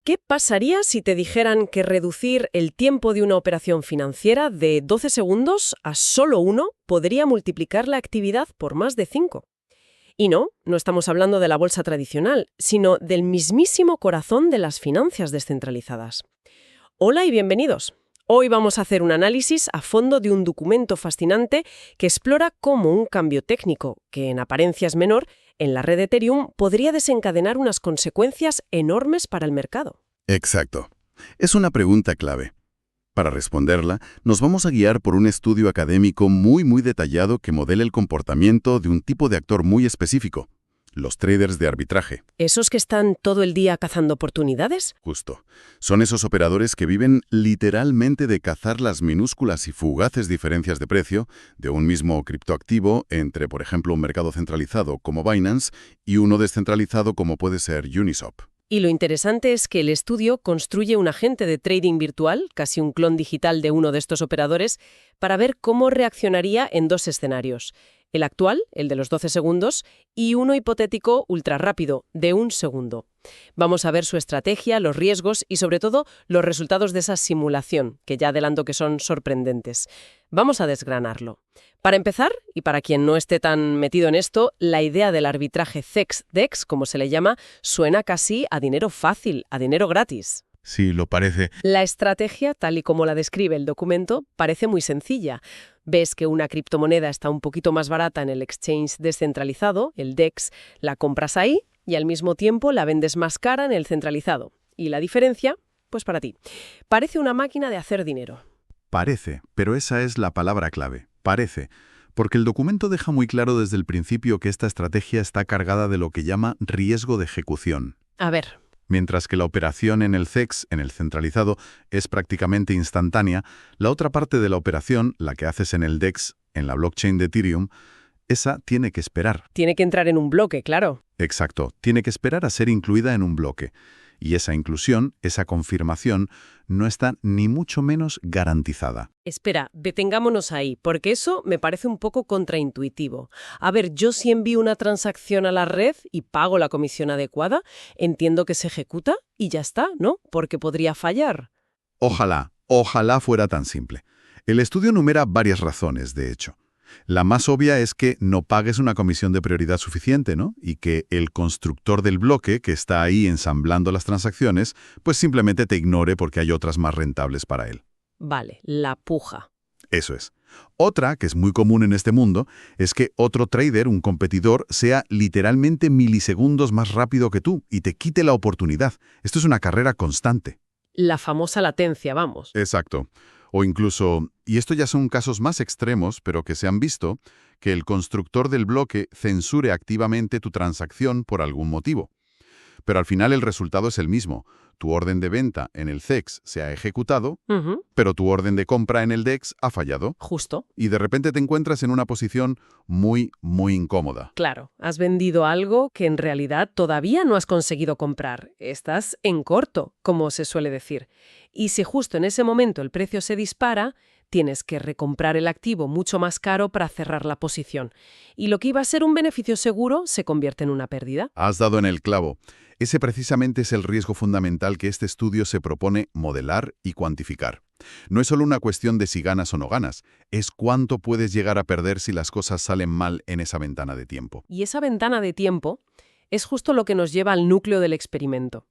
¿Qué pasaría si te dijeran que reducir el tiempo de una operación financiera de 12 segundos a solo 1 podría multiplicar la actividad por más de 5? Y no estamos hablando de la bolsa tradicional, sino del mismísimo corazón de las finanzas descentralizadas. Hola y bienvenidos. Hoy vamos a hacer un análisis a fondo de un documento fascinante que explora cómo un cambio técnico, que en apariencia es menor, en la red Ethereum podría desencadenar unas consecuencias enormes para el mercado. Exacto. Es una pregunta clave. Para responderla, nos vamos a guiar por un estudio académico muy detallado que modela el comportamiento de un tipo de actor muy específico, los traders de arbitraje. ¿Esos que están todo el día cazando oportunidades? Justo. Son esos operadores que viven literalmente de cazar las minúsculas y fugaces diferencias de precio de un mismo criptoactivo entre, por ejemplo, un mercado centralizado como Binance y uno descentralizado como puede ser Uniswap. Y lo interesante es que el estudio construye un agente de trading virtual, casi un clon digital de uno de estos operadores, para ver cómo reaccionaría en dos escenarios. El actual, el de los 12 segundos, y uno hipotético ultra rápido, de 1 segundo. Vamos a ver su estrategia, los riesgos y, sobre todo, los resultados de esa simulación, que ya adelanto que son sorprendentes. Vamos a desgranarlo. Para empezar, y para quien no esté tan metido en esto, la idea del arbitraje CEX-DEX, como se le llama, suena casi a dinero fácil, a dinero gratis. Sí, lo parece. La estrategia, tal y como la describe el documento, parece muy sencilla. Ves que una criptomoneda está un poquito más barata en el exchange descentralizado, el DEX, la compras ahí y al mismo tiempo la vendes más cara en el centralizado. Y la diferencia, pues para ti. Parece una máquina de hacer dinero. Parece, pero esa es la palabra clave. Parece. Porque el documento deja muy claro desde el principio que esta estrategia está cargada de lo que llama riesgo de ejecución. A ver. Mientras que la operación en el CEX, en el centralizado, es prácticamente instantánea, la otra parte de la operación, la que haces en el DEX, en la blockchain de Ethereum, esa tiene que esperar. Tiene que entrar en un bloque, claro. Exacto, tiene que esperar a ser incluida en un bloque. Y esa inclusión, esa confirmación, no está ni mucho menos garantizada. Espera, detengámonos ahí, porque eso me parece un poco contraintuitivo. A ver, yo si envío una transacción a la red y pago la comisión adecuada, entiendo que se ejecuta y ya está, ¿no? Porque podría fallar. Ojalá fuera tan simple. El estudio enumera varias razones, de hecho. La más obvia es que no pagues una comisión de prioridad suficiente, ¿no? Y que el constructor del bloque, que está ahí ensamblando las transacciones, pues simplemente te ignore porque hay otras más rentables para él. Vale, la puja. Eso es. Otra, que es muy común en este mundo, es que otro trader, un competidor, sea literalmente milisegundos más rápido que tú y te quite la oportunidad. Esto es una carrera constante. La famosa latencia, vamos. Exacto. O incluso, y esto ya son casos más extremos, pero que se han visto, que el constructor del bloque censure activamente tu transacción por algún motivo. Pero al final el resultado es el mismo. Tu orden de venta en el CEX se ha ejecutado, pero tu orden de compra en el DEX ha fallado. Justo. Y de repente te encuentras en una posición muy incómoda. Claro, has vendido algo que en realidad todavía no has conseguido comprar. Estás en corto, como se suele decir. Y si justo en ese momento el precio se dispara, tienes que recomprar el activo mucho más caro para cerrar la posición. Y lo que iba a ser un beneficio seguro se convierte en una pérdida. Has dado en el clavo. Ese precisamente es el riesgo fundamental que este estudio se propone modelar y cuantificar. No es solo una cuestión de si ganas o no ganas, es cuánto puedes llegar a perder si las cosas salen mal en esa ventana de tiempo. Y esa ventana de tiempo es justo lo que nos lleva al núcleo del experimento.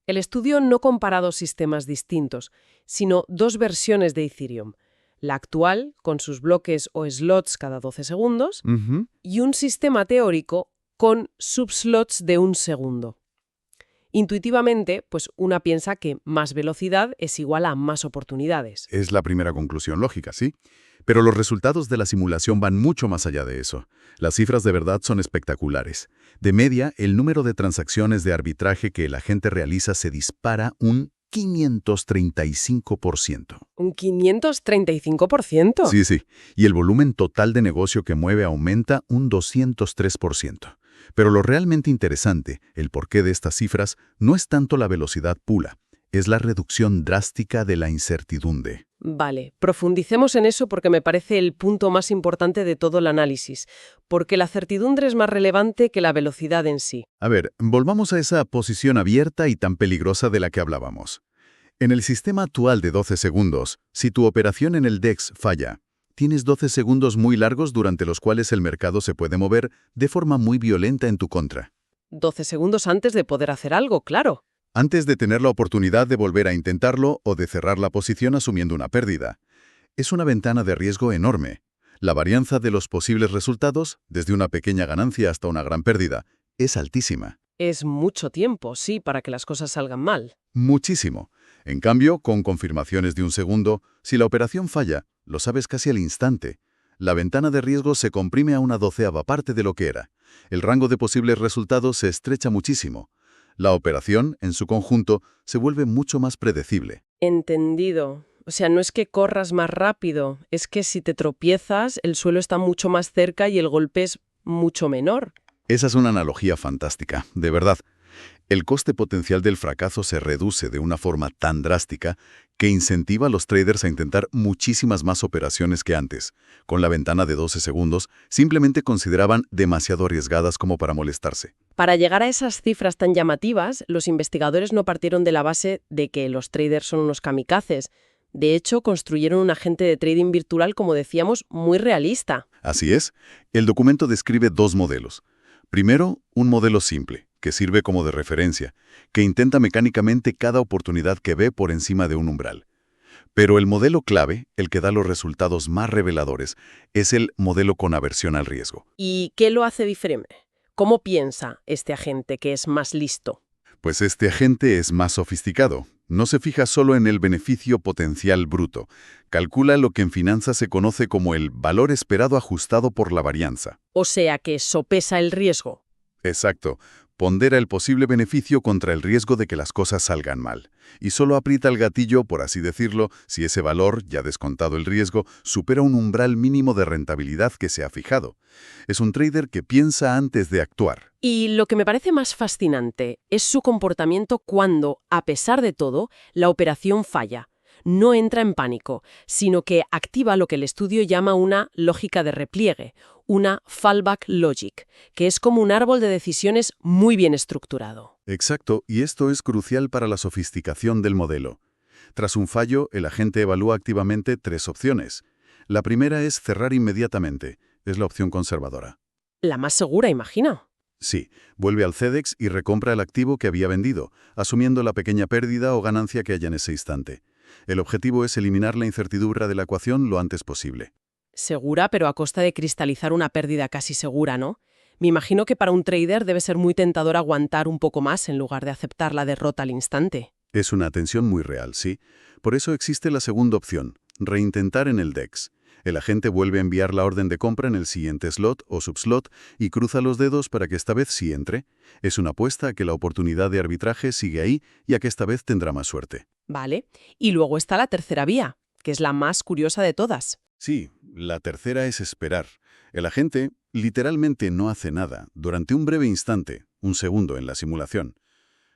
El estudio no compara dos sistemas distintos, sino dos versiones de Ethereum. La actual, con sus bloques o slots cada 12 segundos, y un sistema teórico con subslots de 1 segundo. Intuitivamente, pues una piensa que más velocidad es igual a más oportunidades. Es la primera conclusión lógica, ¿sí? Pero los resultados de la simulación van mucho más allá de eso. Las cifras de verdad son espectaculares. De media, el número de transacciones de arbitraje que el agente realiza se dispara un 535%. ¿Un 535%? Sí. Y el volumen total de negocio que mueve aumenta un 203%. Pero lo realmente interesante, el porqué de estas cifras, no es tanto la velocidad pura, es la reducción drástica de la incertidumbre. Vale, profundicemos en eso porque me parece el punto más importante de todo el análisis, porque la certidumbre es más relevante que la velocidad en sí. A ver, volvamos a esa posición abierta y tan peligrosa de la que hablábamos. En el sistema actual de 12 segundos, si tu operación en el DEX falla, tienes 12 segundos muy largos durante los cuales el mercado se puede mover de forma muy violenta en tu contra. 12 segundos antes de poder hacer algo, claro. Antes de tener la oportunidad de volver a intentarlo o de cerrar la posición asumiendo una pérdida. Es una ventana de riesgo enorme. La varianza de los posibles resultados, desde una pequeña ganancia hasta una gran pérdida, es altísima. Es mucho tiempo, sí, para que las cosas salgan mal. Muchísimo. En cambio, con confirmaciones de un segundo, si la operación falla, lo sabes casi al instante. La ventana de riesgo se comprime a una 12ª parte de lo que era. El rango de posibles resultados se estrecha muchísimo. La operación, en su conjunto, se vuelve mucho más predecible. Entendido. O sea, no es que corras más rápido, es que si te tropiezas, el suelo está mucho más cerca y el golpe es mucho menor. Esa es una analogía fantástica, de verdad. El coste potencial del fracaso se reduce de una forma tan drástica que incentiva a los traders a intentar muchísimas más operaciones que antes. Con la ventana de 12 segundos, simplemente consideraban demasiado arriesgadas como para molestarse. Para llegar a esas cifras tan llamativas, los investigadores no partieron de la base de que los traders son unos kamikazes. De hecho, construyeron un agente de trading virtual, como decíamos, muy realista. Así es, el documento describe dos modelos. Primero, un modelo simple, que sirve como de referencia, que intenta mecánicamente cada oportunidad que ve por encima de un umbral. Pero el modelo clave, el que da los resultados más reveladores, es el modelo con aversión al riesgo. ¿Y qué lo hace diferente? ¿Cómo piensa este agente que es más listo? Pues este agente es más sofisticado. No se fija solo en el beneficio potencial bruto. Calcula lo que en finanzas se conoce como el valor esperado ajustado por la varianza. O sea que sopesa el riesgo. Exacto. Pondera el posible beneficio contra el riesgo de que las cosas salgan mal. Y solo aprieta el gatillo, por así decirlo, si ese valor, ya descontado el riesgo, supera un umbral mínimo de rentabilidad que se ha fijado. Es un trader que piensa antes de actuar. Y lo que me parece más fascinante es su comportamiento cuando, a pesar de todo, la operación falla. No entra en pánico, sino que activa lo que el estudio llama una lógica de repliegue, una fallback logic, que es como un árbol de decisiones muy bien estructurado. Exacto, y esto es crucial para la sofisticación del modelo. Tras un fallo, el agente evalúa activamente tres opciones. La primera es cerrar inmediatamente. Es la opción conservadora. La más segura, imagino. Sí, vuelve al CEDEX y recompra el activo que había vendido, asumiendo la pequeña pérdida o ganancia que haya en ese instante. El objetivo es eliminar la incertidumbre de la ecuación lo antes posible. Segura, pero a costa de cristalizar una pérdida casi segura, ¿no? Me imagino que para un trader debe ser muy tentador aguantar un poco más en lugar de aceptar la derrota al instante. Es una tensión muy real, sí. Por eso existe la segunda opción, reintentar en el DEX. El agente vuelve a enviar la orden de compra en el siguiente slot o subslot y cruza los dedos para que esta vez sí entre. Es una apuesta a que la oportunidad de arbitraje sigue ahí y a que esta vez tendrá más suerte. Vale. Y luego está la tercera vía, que es la más curiosa de todas. Sí, la tercera es esperar. El agente literalmente no hace nada durante un breve instante, un segundo en la simulación.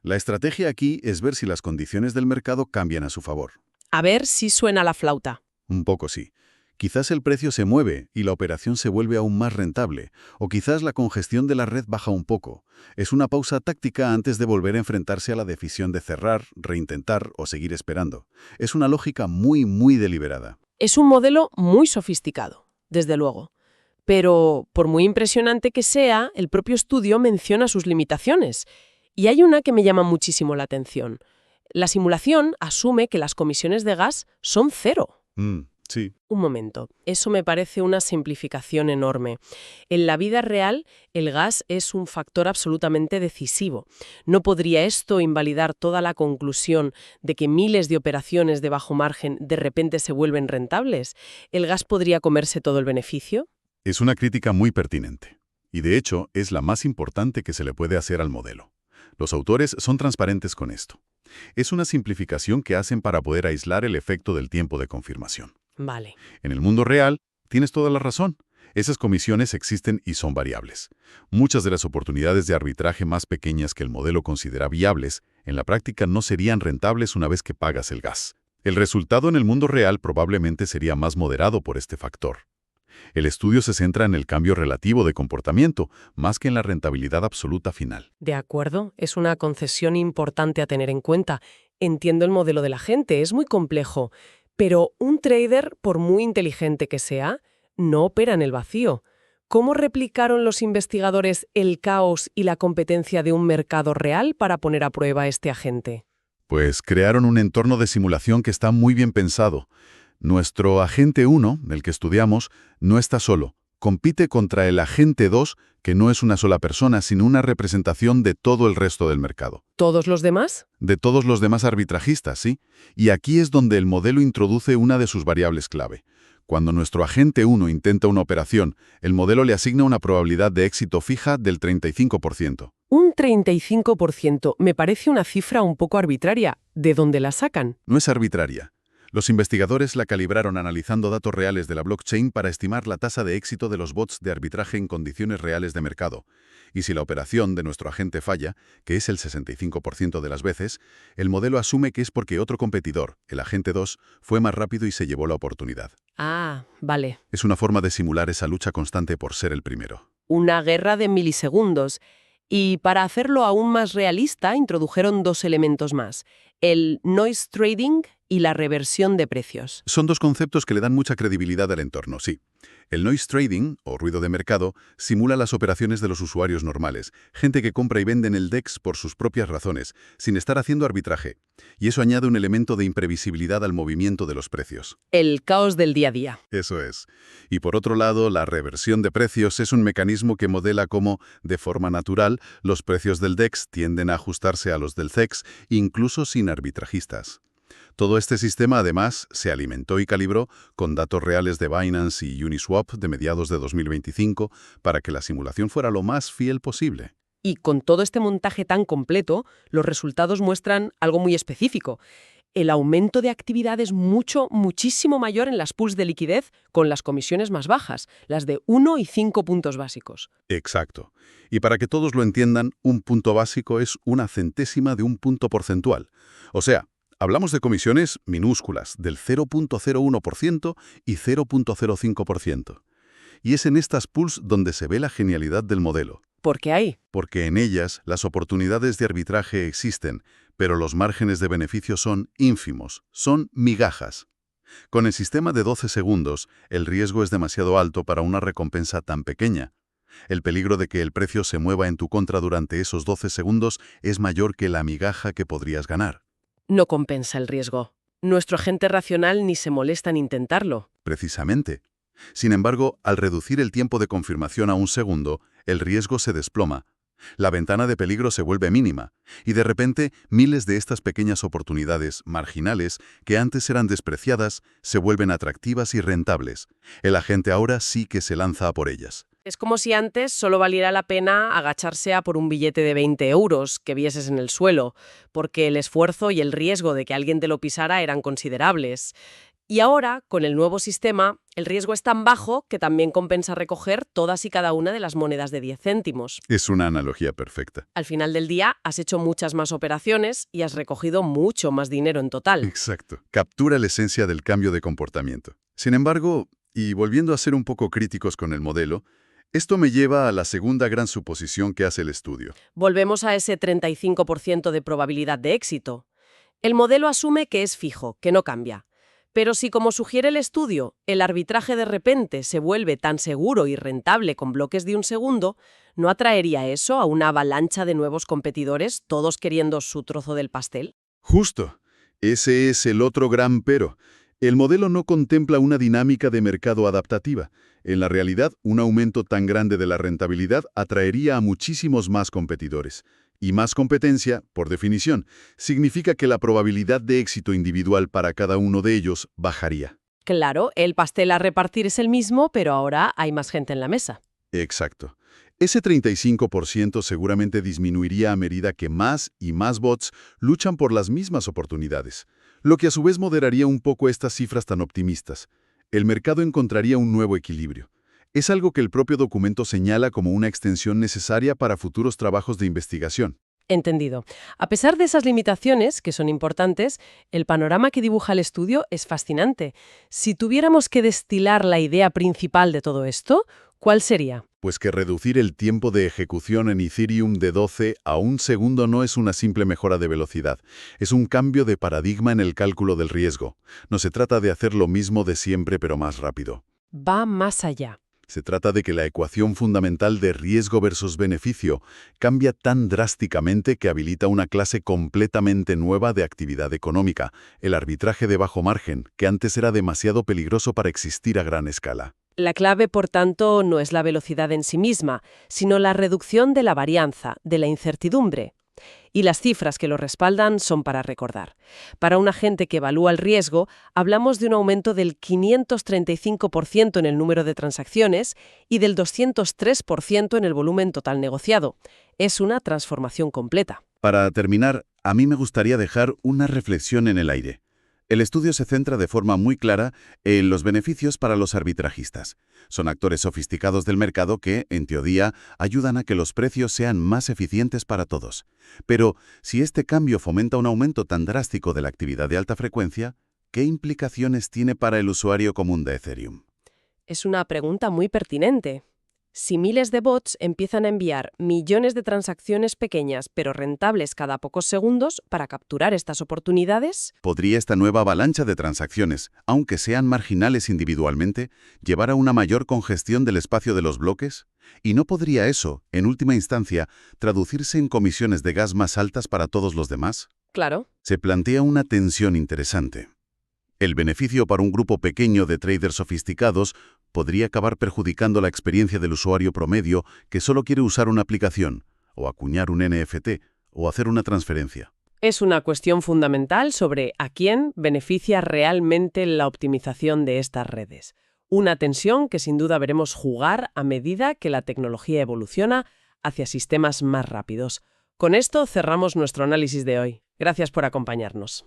La estrategia aquí es ver si las condiciones del mercado cambian a su favor. A ver si suena la flauta. Un poco sí. Quizás el precio se mueve y la operación se vuelve aún más rentable, o quizás la congestión de la red baja un poco. Es una pausa táctica antes de volver a enfrentarse a la decisión de cerrar, reintentar o seguir esperando. Es una lógica muy deliberada. Es un modelo muy sofisticado, desde luego. Pero, por muy impresionante que sea, el propio estudio menciona sus limitaciones. Y hay una que me llama muchísimo la atención. La simulación asume que las comisiones de gas son cero. Sí. Un momento, eso me parece una simplificación enorme. En la vida real, el gas es un factor absolutamente decisivo. ¿No podría esto invalidar toda la conclusión de que miles de operaciones de bajo margen de repente se vuelven rentables? ¿El gas podría comerse todo el beneficio? Es una crítica muy pertinente. Y de hecho, es la más importante que se le puede hacer al modelo. Los autores son transparentes con esto. Es una simplificación que hacen para poder aislar el efecto del tiempo de confirmación. Vale. En el mundo real, tienes toda la razón. Esas comisiones existen y son variables. Muchas de las oportunidades de arbitraje más pequeñas que el modelo considera viables, en la práctica no serían rentables una vez que pagas el gas. El resultado en el mundo real probablemente sería más moderado por este factor. El estudio se centra en el cambio relativo de comportamiento, más que en la rentabilidad absoluta final. De acuerdo, es una concesión importante a tener en cuenta. Entiendo el modelo de la gente, es muy complejo. Pero un trader, por muy inteligente que sea, no opera en el vacío. ¿Cómo replicaron los investigadores el caos y la competencia de un mercado real para poner a prueba a este agente? Pues crearon un entorno de simulación que está muy bien pensado. Nuestro agente 1, el que estudiamos, no está solo. Compite contra el agente 2, que no es una sola persona, sino una representación de todo el resto del mercado. ¿Todos los demás? De todos los demás arbitrajistas, sí. Y aquí es donde el modelo introduce una de sus variables clave. Cuando nuestro agente 1 intenta una operación, el modelo le asigna una probabilidad de éxito fija del 35%. Un 35% me parece una cifra un poco arbitraria. ¿De dónde la sacan? No es arbitraria. Los investigadores la calibraron analizando datos reales de la blockchain para estimar la tasa de éxito de los bots de arbitraje en condiciones reales de mercado. Y si la operación de nuestro agente falla, que es el 65% de las veces, el modelo asume que es porque otro competidor, el agente 2, fue más rápido y se llevó la oportunidad. Ah, vale. Es una forma de simular esa lucha constante por ser el primero. Una guerra de milisegundos. Y para hacerlo aún más realista, introdujeron dos elementos más: el noise trading y la reversión de precios. Son dos conceptos que le dan mucha credibilidad al entorno, sí. El noise trading, o ruido de mercado, simula las operaciones de los usuarios normales, gente que compra y vende en el DEX por sus propias razones, sin estar haciendo arbitraje. Y eso añade un elemento de imprevisibilidad al movimiento de los precios. El caos del día a día. Eso es. Y por otro lado, la reversión de precios es un mecanismo que modela cómo, de forma natural, los precios del DEX tienden a ajustarse a los del CEX, incluso sin arbitrajistas. Todo este sistema, además, se alimentó y calibró con datos reales de Binance y Uniswap de mediados de 2025 para que la simulación fuera lo más fiel posible. Y con todo este montaje tan completo, los resultados muestran algo muy específico. El aumento de actividad es muchísimo mayor en las pools de liquidez con las comisiones más bajas, las de 1 y 5 puntos básicos. Exacto. Y para que todos lo entiendan, un punto básico es una centésima de un punto porcentual. O sea, hablamos de comisiones minúsculas, del 0.01% y 0.05%. Y es en estas pools donde se ve la genialidad del modelo. ¿Por qué hay? Porque en ellas las oportunidades de arbitraje existen, pero los márgenes de beneficio son ínfimos, son migajas. Con el sistema de 12 segundos, el riesgo es demasiado alto para una recompensa tan pequeña. El peligro de que el precio se mueva en tu contra durante esos 12 segundos es mayor que la migaja que podrías ganar. No compensa el riesgo. Nuestro agente racional ni se molesta en intentarlo. Precisamente. Sin embargo, al reducir el tiempo de confirmación a un segundo, el riesgo se desploma. La ventana de peligro se vuelve mínima, y de repente miles de estas pequeñas oportunidades marginales que antes eran despreciadas se vuelven atractivas y rentables. El agente ahora sí que se lanza a por ellas. Es como si antes solo valiera la pena agacharse a por un billete de 20 euros que vieses en el suelo, porque el esfuerzo y el riesgo de que alguien te lo pisara eran considerables. Y ahora, con el nuevo sistema, el riesgo es tan bajo que también compensa recoger todas y cada una de las monedas de 10 céntimos. Es una analogía perfecta. Al final del día, has hecho muchas más operaciones y has recogido mucho más dinero en total. Exacto. Captura la esencia del cambio de comportamiento. Sin embargo, y volviendo a ser un poco críticos con el modelo, esto me lleva a la segunda gran suposición que hace el estudio. Volvemos a ese 35% de probabilidad de éxito. El modelo asume que es fijo, que no cambia. Pero si, como sugiere el estudio, el arbitraje de repente se vuelve tan seguro y rentable con bloques de un segundo, ¿no atraería eso a una avalancha de nuevos competidores, todos queriendo su trozo del pastel? Justo. Ese es el otro gran pero. El modelo no contempla una dinámica de mercado adaptativa. En la realidad, un aumento tan grande de la rentabilidad atraería a muchísimos más competidores. Y más competencia, por definición, significa que la probabilidad de éxito individual para cada uno de ellos bajaría. Claro, el pastel a repartir es el mismo, pero ahora hay más gente en la mesa. Exacto. Ese 35% seguramente disminuiría a medida que más y más bots luchan por las mismas oportunidades, lo que a su vez moderaría un poco estas cifras tan optimistas. El mercado encontraría un nuevo equilibrio. Es algo que el propio documento señala como una extensión necesaria para futuros trabajos de investigación. Entendido. A pesar de esas limitaciones, que son importantes, el panorama que dibuja el estudio es fascinante. Si tuviéramos que destilar la idea principal de todo esto, ¿cuál sería? Pues que reducir el tiempo de ejecución en Ethereum de 12 a 1 segundo no es una simple mejora de velocidad, es un cambio de paradigma en el cálculo del riesgo. No se trata de hacer lo mismo de siempre pero más rápido. Va más allá. Se trata de que la ecuación fundamental de riesgo versus beneficio cambia tan drásticamente que habilita una clase completamente nueva de actividad económica, el arbitraje de bajo margen, que antes era demasiado peligroso para existir a gran escala. La clave, por tanto, no es la velocidad en sí misma, sino la reducción de la varianza, de la incertidumbre. Y las cifras que lo respaldan son para recordar. Para un agente que evalúa el riesgo, hablamos de un aumento del 535% en el número de transacciones y del 203% en el volumen total negociado. Es una transformación completa. Para terminar, a mí me gustaría dejar una reflexión en el aire. El estudio se centra de forma muy clara en los beneficios para los arbitrajistas. Son actores sofisticados del mercado que, en teoría, ayudan a que los precios sean más eficientes para todos. Pero, si este cambio fomenta un aumento tan drástico de la actividad de alta frecuencia, ¿qué implicaciones tiene para el usuario común de Ethereum? Es una pregunta muy pertinente. Si miles de bots empiezan a enviar millones de transacciones pequeñas pero rentables cada pocos segundos para capturar estas oportunidades, ¿Podría esta nueva avalancha de transacciones, aunque sean marginales individualmente, llevar a una mayor congestión del espacio de los bloques? ¿Y no podría eso, en última instancia, traducirse en comisiones de gas más altas para todos los demás? claro, Se plantea una tensión interesante. El beneficio para un grupo pequeño de traders sofisticados podría acabar perjudicando la experiencia del usuario promedio que solo quiere usar una aplicación, o acuñar un NFT, o hacer una transferencia. es una cuestión fundamental sobre a quién beneficia realmente la optimización de estas redes. Una tensión que sin duda veremos jugar a medida que la tecnología evoluciona hacia sistemas más rápidos. Con esto cerramos nuestro análisis de hoy. Gracias por acompañarnos.